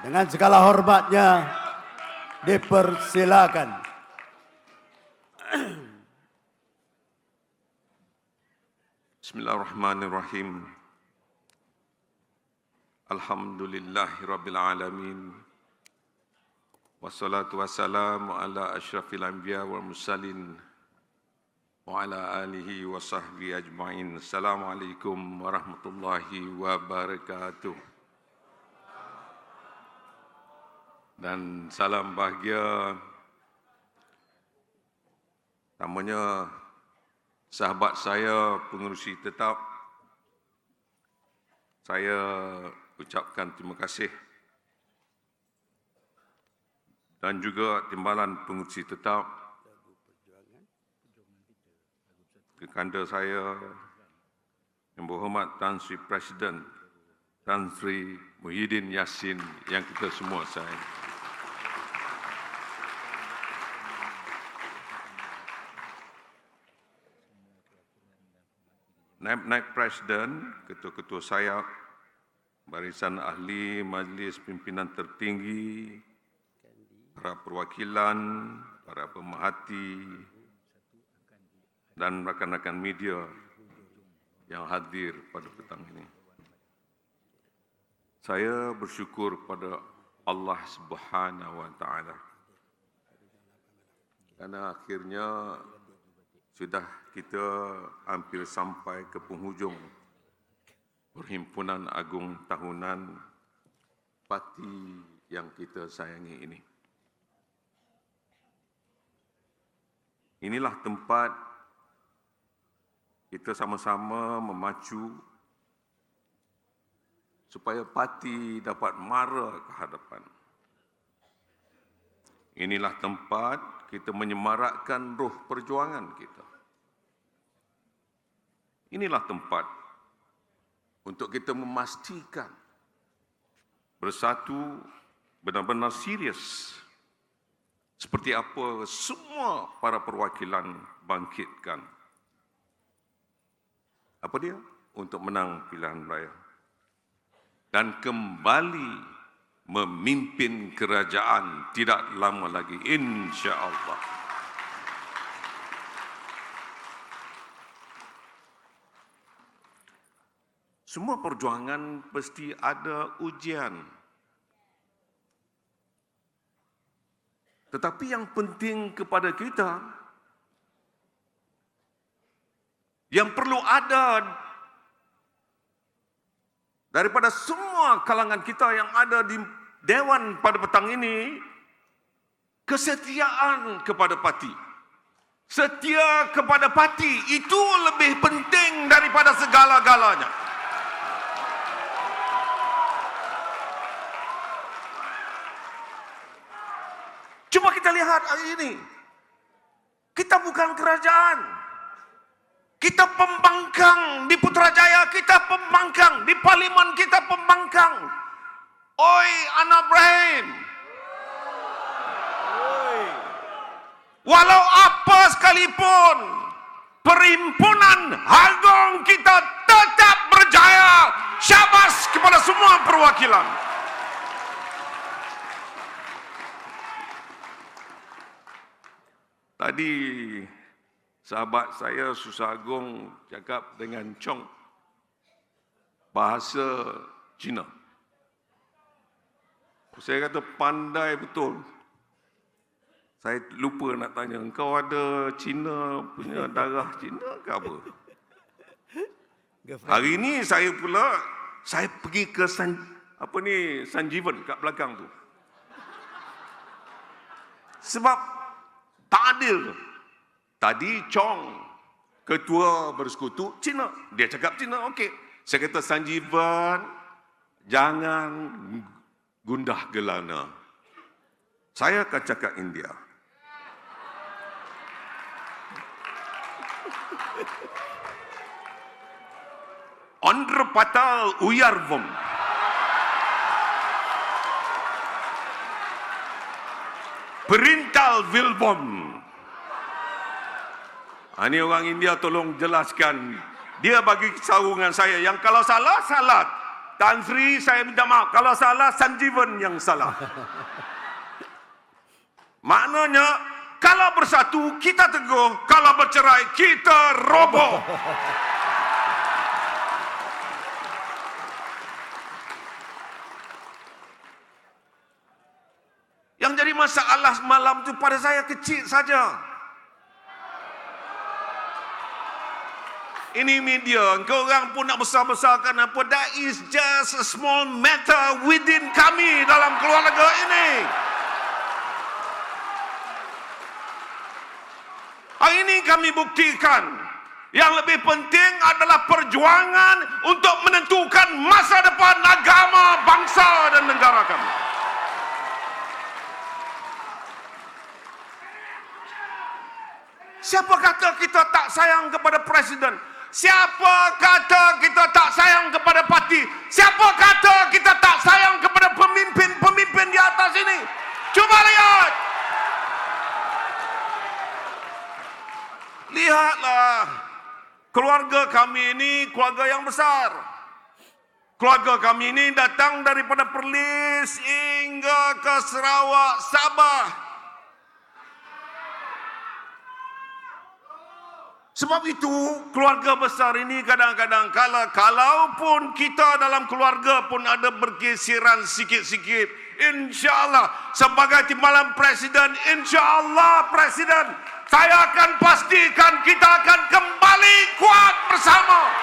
Dengan segala hormatnya, dipersilakan. Bismillahirrahmanirrahim. Alhamdulillahirabbil alamin. Wassalatu wassalamu ala asyrafil anbiya wal mursalin wa ala alihi wa sahbihi ajma'in. Assalamualaikum warahmatullahi wabarakatuh. Dan salam bahagia namanya sahabat saya pengerusi tetap. Saya ucapkan terima kasih dan juga timbalan pengerusi tetap kekanda saya yang berhormat Tan Sri Presiden Tan Sri Muhyiddin Yassin yang kita semua sayang. Naib-naib Presiden, ketua-ketua sayap, barisan ahli Majlis Pimpinan Tertinggi, para perwakilan, para pemerhati, dan rakan-rakan media yang hadir pada petang ini. Saya bersyukur pada Allah Subhanahu wa Ta'ala karena akhirnya sudah kita hampir sampai ke penghujung Perhimpunan Agung Tahunan parti yang kita sayangi ini. Inilah tempat kita sama-sama memacu supaya parti dapat mara ke hadapan. Inilah tempat kita menyemarakkan roh perjuangan kita. Inilah tempat untuk kita memastikan bersatu benar-benar serius seperti apa semua para perwakilan bangkitkan. Apa dia? Untuk menang pilihan raya dan kembali memimpin kerajaan tidak lama lagi, insya-Allah. Semua perjuangan pasti ada ujian. Tetapi yang penting kepada kita, yang perlu ada daripada semua kalangan kita yang ada di Dewan pada petang ini, kesetiaan kepada parti. Setia kepada parti itu lebih penting daripada segala-galanya. Cuma kita lihat hari ini, kita bukan kerajaan. Kita pembangkang di Putrajaya, kita pembangkang di Parlimen, kita pembangkang. Oi, anak Ibrahim. Walau apa sekalipun, Perhimpunan Agung kita tetap berjaya. Syabas kepada semua perwakilan. Tadi sahabat saya Susah Agung cakap dengan Chong bahasa Cina. Saya kata pandai betul. Saya lupa nak tanya, engkau ada Cina punya darah Cina ke apa? Hari ini saya pergi ke Sanjeevan kat belakang tu. Sebab tak adil. Tadi Chong, ketua bersekutu Cina. Dia cakap Cina, okey. Saya kata Sanjeevan, jangan gundah gelana. Saya akan cakap India. Andhra Patal Uyarvam. Perintal Vilbom. Ini orang India tolong jelaskan. Dia bagi sarungan saya yang kalau salah, salah. Tan Sri, saya minta maaf. Kalau salah, Sanjeevan yang salah. Maknanya, kalau bersatu, kita teguh. Kalau bercerai, kita roboh. Yang jadi masalah semalam itu pada saya kecil saja. Ini media, engkau orang pun nak besar-besarkan apa. That is just a small matter within kami dalam keluarga ini. Hari ini kami buktikan, yang lebih penting adalah perjuangan untuk menentukan masa depan agama, bangsa dan negara kami. Siapa kata kita tak sayang kepada presiden? Siapa kata kita tak sayang kepada parti? Siapa kata kita tak sayang kepada pemimpin-pemimpin di atas ini? Cuba lihat. Lihatlah. Keluarga kami ini keluarga yang besar. Keluarga kami ini datang daripada Perlis hingga ke Sarawak, Sabah. Sebab itu, keluarga besar ini kadang-kadang kalaupun kita dalam keluarga pun ada bergeseran sikit-sikit, insya-Allah sebagai timbalan presiden, insya-Allah presiden, saya akan pastikan kita akan kembali kuat bersama.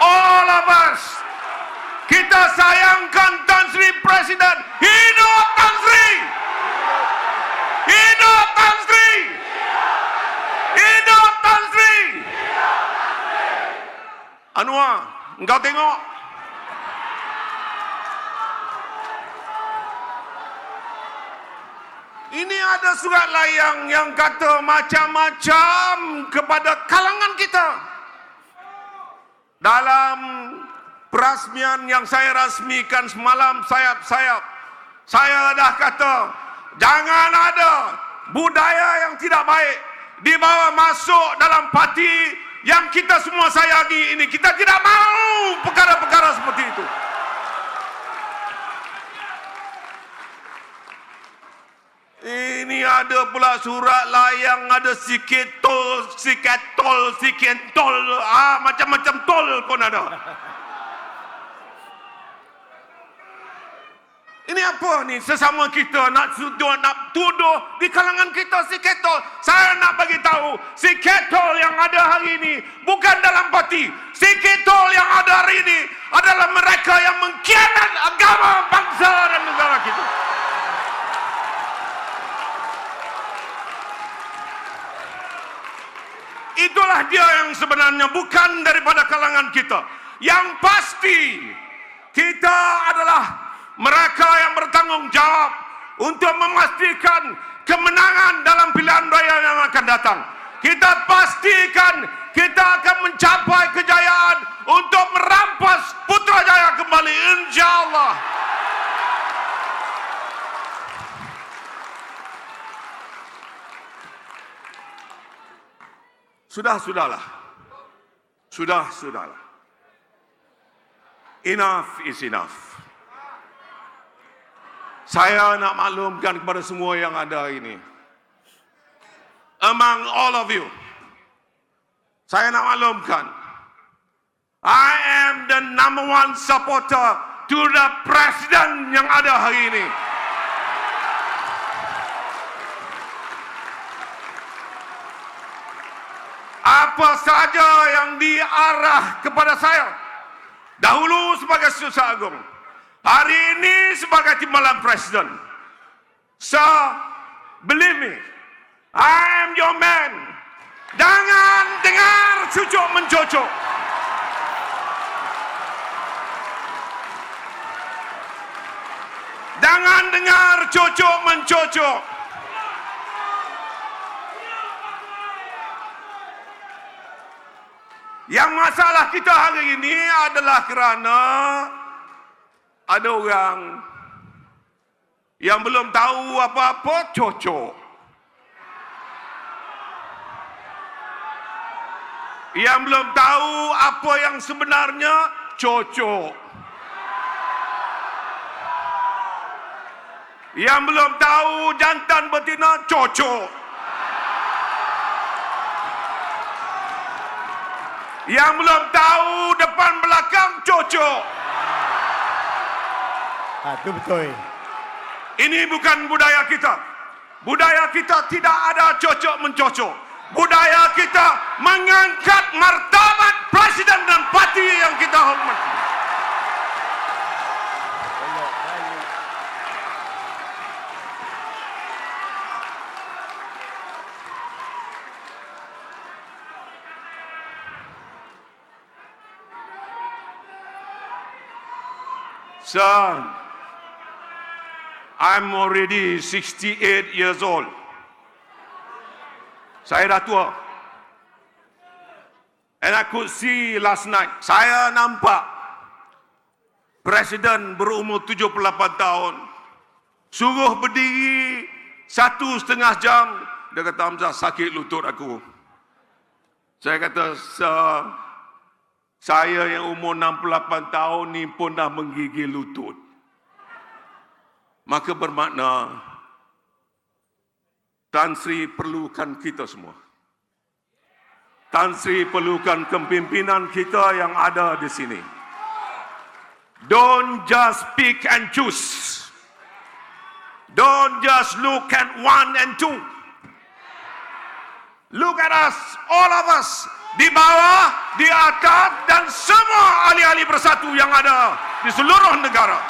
All of us, kita sayangkan Tan Sri Presiden. Hidup Tan Sri! Hidup Tan Sri! Hidup Tan Sri! Anwar, engkau tengok. Ini ada surat layang yang kata macam-macam kepada kalangan kita. Dalam perasmian yang saya rasmikan semalam sayap-sayap, saya dah kata, jangan ada budaya yang tidak baik dibawa masuk dalam parti yang kita semua sayangi ini. Kita tidak mahu perkara-perkara seperti itu. Ini ada pula surat layang, ada sikit tol, macam-macam tol pun ada. Ini apa ni? Sesama kita nak tuduh di kalangan kita sikit tol. Saya nak bagi tahu, sikit tol yang ada hari ini bukan dalam parti. Sikit tol yang ada hari ini adalah mereka yang mengkhianat agama, bangsa dan negara kita. Itulah dia yang sebenarnya, bukan daripada kalangan kita. Yang pasti, kita adalah mereka yang bertanggung jawab untuk memastikan kemenangan dalam pilihan raya yang akan datang. Kita pastikan kita akan mencapai kejayaan untuk merampas Putrajaya kembali, insya-Allah. Sudahlah. Enough is enough. Saya nak maklumkan kepada semua yang ada ini. Among all of you, saya nak maklumkan, I am the number one supporter to the president yang ada hari ini. Apa saja yang diarah kepada saya, dahulu sebagai Setiausaha Agung, hari ini sebagai timbalan presiden. So, believe me, I am your man. Jangan dengar cucuk mencucuk. Jangan dengar cucuk mencucuk. Yang masalah kita hari ini adalah kerana ada orang yang belum tahu apa-apa cucuk. Yang belum tahu apa yang sebenarnya cucuk. Yang belum tahu jantan betina cucuk. Yang belum tahu depan belakang cucuk. Itu betul. Ini bukan budaya kita. Budaya kita tidak ada cocok mencocok. Budaya kita mengangkat martabat presiden dan parti yang kita hormati. Son, I'm already 68 years old. Saya dah tua. And I could see last night, saya nampak Presiden berumur 78 tahun suruh berdiri 1,5 jam. Dia kata, Hamzah, sakit lutut aku. Saya kata, saya yang umur 68 tahun ni pun dah menggigil lutut. Maka bermakna Tan Sri perlukan kita semua. Tan Sri perlukan kepimpinan kita yang ada di sini. Don't just pick and choose. Don't just look at one and two. Look at us, all of us. Di bawah, di atas, dan semua ahli-ahli bersatu yang ada di seluruh negara.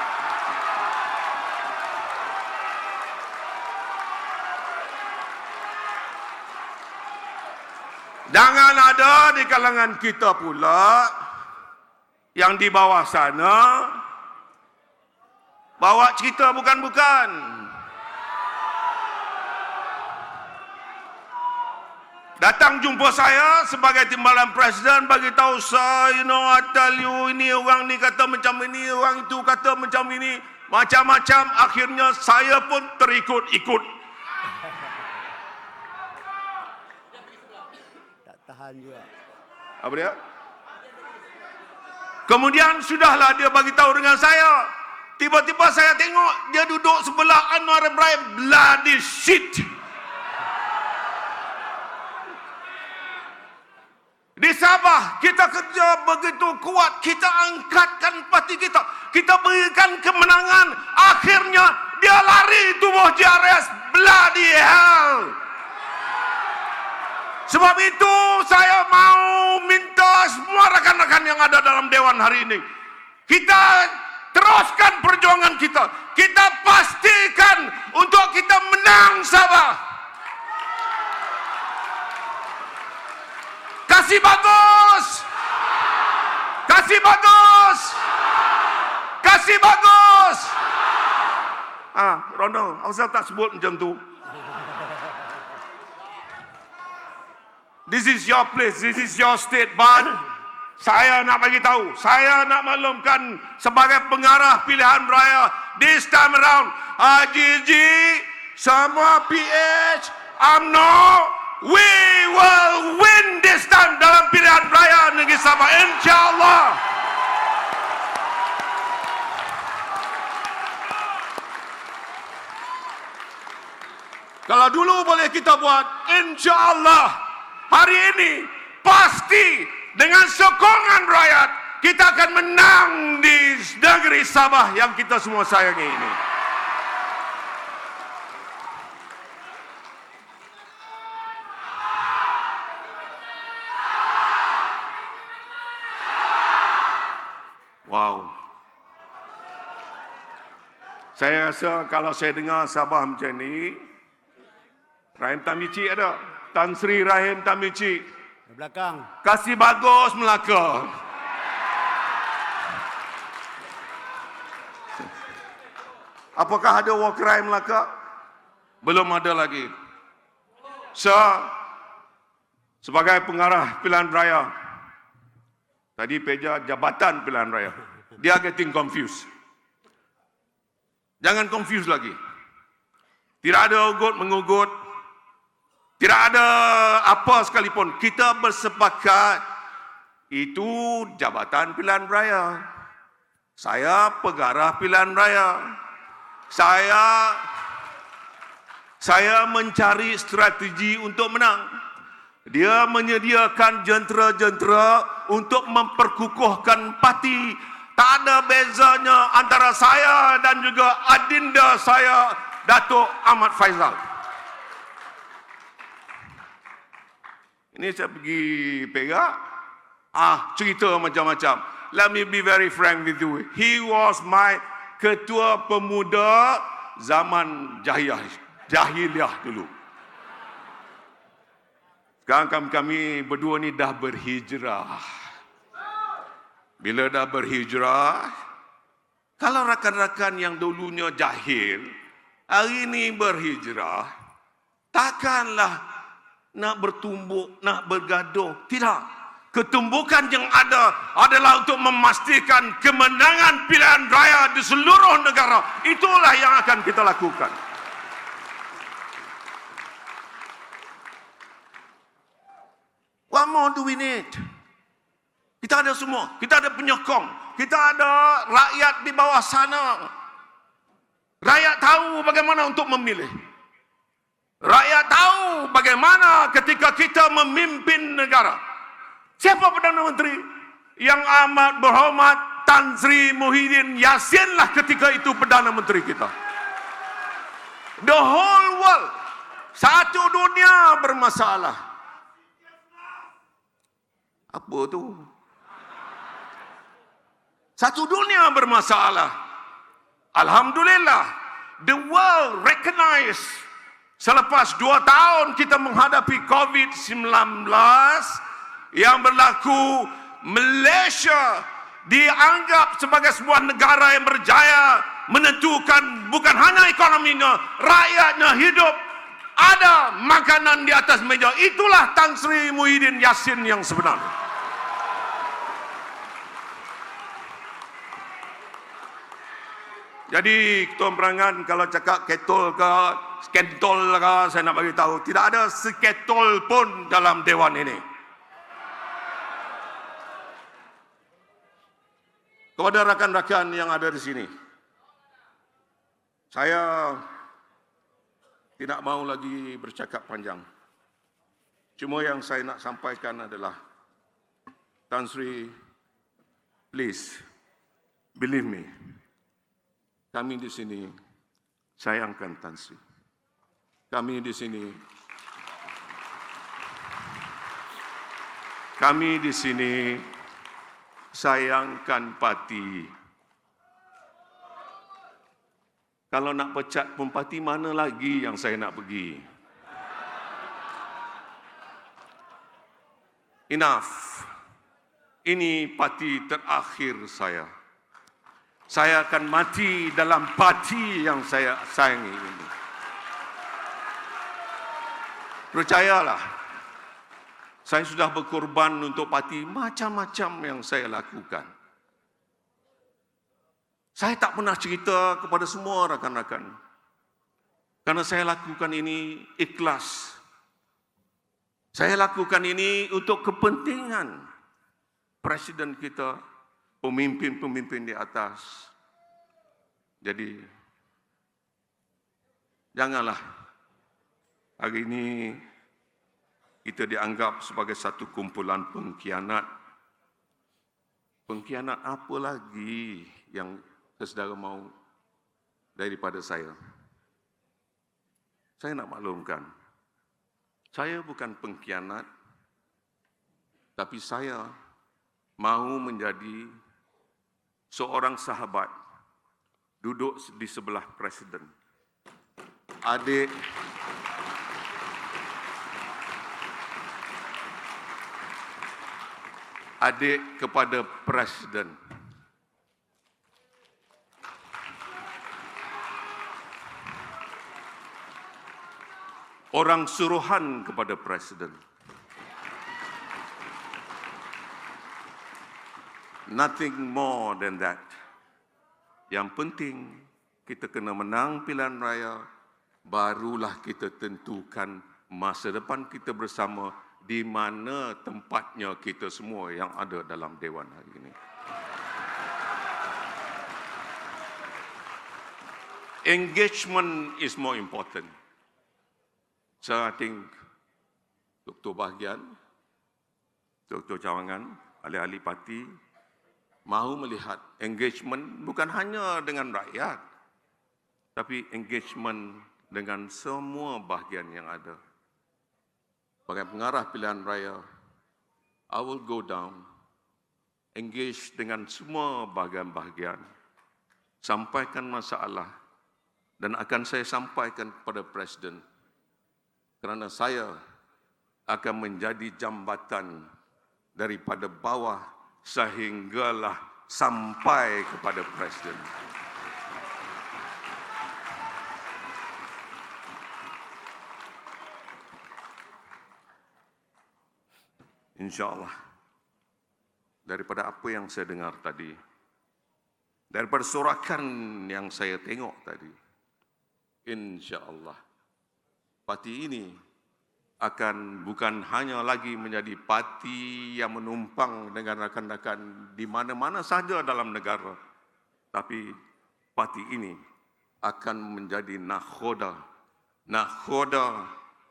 Jangan ada di kalangan kita pula yang di bawah sana bawa cerita bukan-bukan. Datang jumpa saya sebagai timbalan presiden, bagi tahu saya, I tell you, ini orang ni kata macam ini, orang itu kata macam ini, macam-macam. Akhirnya saya pun terikut-ikut. Tak tahan juga. Apa dia? Kemudian sudahlah dia bagi tahu dengan saya. Tiba-tiba saya tengok dia duduk sebelah Anwar Ibrahim. Bloody shit. Di Sabah, kita kerja begitu kuat. Kita angkatkan parti kita. Kita berikan kemenangan. Akhirnya, dia lari tubuh JRS. Bloody hell. Sebab itu, saya mau minta semua rakan-rakan yang ada dalam Dewan hari ini. Kita teruskan perjuangan kita. Kita pastikan untuk kita menang Sabah. Kasih bagus. Kasih bagus. Kasih bagus. Ronald, asal tak sebut macam tu. This is your place, this is your state, but saya nak bagi tahu, saya nak maklumkan sebagai pengarah pilihan raya this time around, Haji semua PH, UMNO, we will win this time dalam pilihan raya negeri Sabah, insyaAllah. Kalau dulu boleh kita buat, insyaAllah hari ini pasti dengan sokongan rakyat kita akan menang di negeri Sabah yang kita semua sayangi ini. Wow. Saya rasa kalau saya dengar Sabah macam ni, Rahim Tamici ada. Tan Sri Rahim Tamici. Di belakang. Kasih bagus Melaka. Apakah ada war crime Melaka? Belum ada lagi. Sebagai pengarah pilihan raya, tadi peja Jabatan Pilihan Raya, dia getting confused. Jangan confuse lagi. Tidak ada ugut-mengugut. Tidak ada apa sekalipun. Kita bersepakat itu Jabatan Pilihan Raya. Saya pengarah pilihan raya. Saya mencari strategi untuk menang. Dia menyediakan jentera-jentera untuk memperkukuhkan parti. Tak ada bezanya antara saya dan juga adinda saya, Datuk Ahmad Faizal. Ini saya pergi Perak, cerita macam-macam. Let me be very frank with you. He was my ketua pemuda zaman jahiliah dulu. Sekarang kami berdua ni dah berhijrah. Bila dah berhijrah, kalau rakan-rakan yang dulunya jahil, hari ini berhijrah, takkanlah nak bertumbuk, nak bergaduh. Tidak. Ketumbukan yang ada adalah untuk memastikan kemenangan pilihan raya di seluruh negara. Itulah yang akan kita lakukan. What more do we need? Kita ada semua. Kita ada penyokong. Kita ada rakyat di bawah sana. Rakyat tahu bagaimana untuk memilih. Rakyat tahu bagaimana ketika kita memimpin negara. Siapa Perdana Menteri? Yang amat berhormat Tan Sri Muhyiddin Yassin lah ketika itu Perdana Menteri kita. The whole world, satu dunia bermasalah. Apa tu? Satu dunia bermasalah. Alhamdulillah, the world recognize. Selepas 2 tahun kita menghadapi COVID-19 yang berlaku, Malaysia dianggap sebagai sebuah negara yang berjaya menentukan bukan hanya ekonominya, rakyatnya hidup, ada makanan di atas meja. Itulah Tan Sri Muhyiddin Yassin yang sebenarnya. Jadi Ketua Perangan kalau cakap ketol ke skentol ke, saya nak bagi tahu tidak ada seketol pun dalam dewan ini. Kepada rakan-rakan yang ada di sini, saya tidak mau lagi bercakap panjang. Cuma yang saya nak sampaikan adalah, Tan Sri, please, believe me, kami di sini sayangkan Tan Sri. Kami di sini sayangkan parti. Kalau nak pecat pun parti, mana lagi yang saya nak pergi? Enough. Ini parti terakhir saya. Saya akan mati dalam parti yang saya sayangi ini. Percayalah, saya sudah berkorban untuk parti macam-macam yang saya lakukan. Saya tak pernah cerita kepada semua rakan-rakan. Karena saya lakukan ini ikhlas. Saya lakukan ini untuk kepentingan Presiden kita, pemimpin-pemimpin di atas. Jadi, janganlah hari ini kita dianggap sebagai satu kumpulan pengkhianat. Pengkhianat apa lagi yang saudara mau daripada saya? Saya nak maklumkan, saya bukan pengkhianat, tapi saya mahu menjadi seorang sahabat, duduk di sebelah Presiden. adik kepada Presiden. Orang suruhan kepada Presiden. Nothing more than that. Yang penting kita kena menang pilihan raya, barulah kita tentukan masa depan kita bersama di mana tempatnya kita semua yang ada dalam Dewan hari ini. Engagement is more important. So I think Dr. Bahagian, Dr. Cawangan, ahli-ahli parti mahu melihat engagement bukan hanya dengan rakyat, tapi engagement dengan semua bahagian yang ada. Sebagai pengarah pilihan raya, I will go down, engage dengan semua bahagian-bahagian, sampaikan masalah dan akan saya sampaikan kepada Presiden. Kerana saya akan menjadi jambatan daripada bawah sehinggalah sampai kepada Presiden. InsyaAllah, daripada apa yang saya dengar tadi, daripada sorakan yang saya tengok tadi, InsyaAllah, parti ini akan bukan hanya lagi menjadi parti yang menumpang dengan rakan-rakan di mana-mana sahaja dalam negara, tapi parti ini akan menjadi nakhoda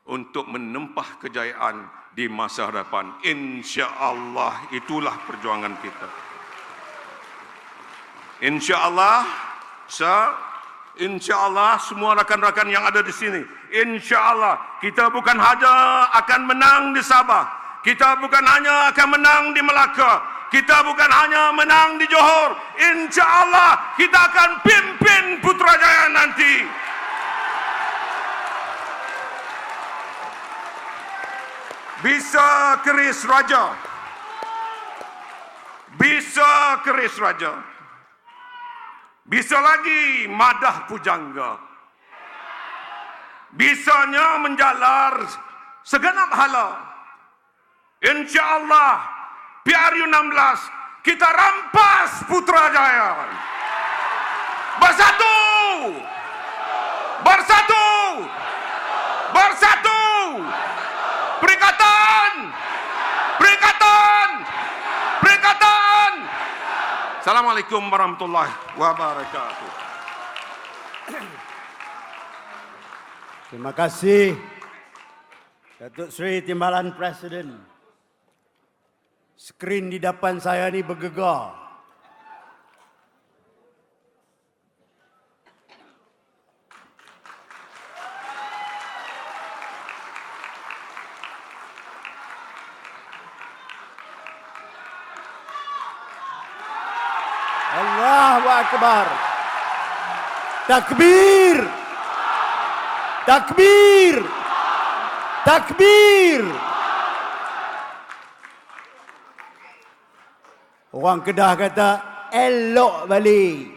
untuk menempah kejayaan di masa hadapan. InsyaAllah, itulah perjuangan kita. InsyaAllah, InsyaAllah semua rakan-rakan yang ada di sini, InsyaAllah kita bukan hanya akan menang di Sabah, kita bukan hanya akan menang di Melaka, kita bukan hanya menang di Johor, InsyaAllah kita akan pimpin Putrajaya nanti. Bisa keris raja, bisa keris raja, bisa lagi madah pujangga, bisanya menjalar segenap hala. InsyaAllah PRU 16 kita rampas Putrajaya. Bersatu, bersatu, bersatu. Perikatan, perikatan, perikatan. Assalamualaikum warahmatullahi wabarakatuh. Terima kasih Datuk Seri Timbalan Presiden. Skrin di depan saya ni bergegar. Allahu Akbar. Takbir. Takbir. Takbir. Orang Kedah kata elok balik.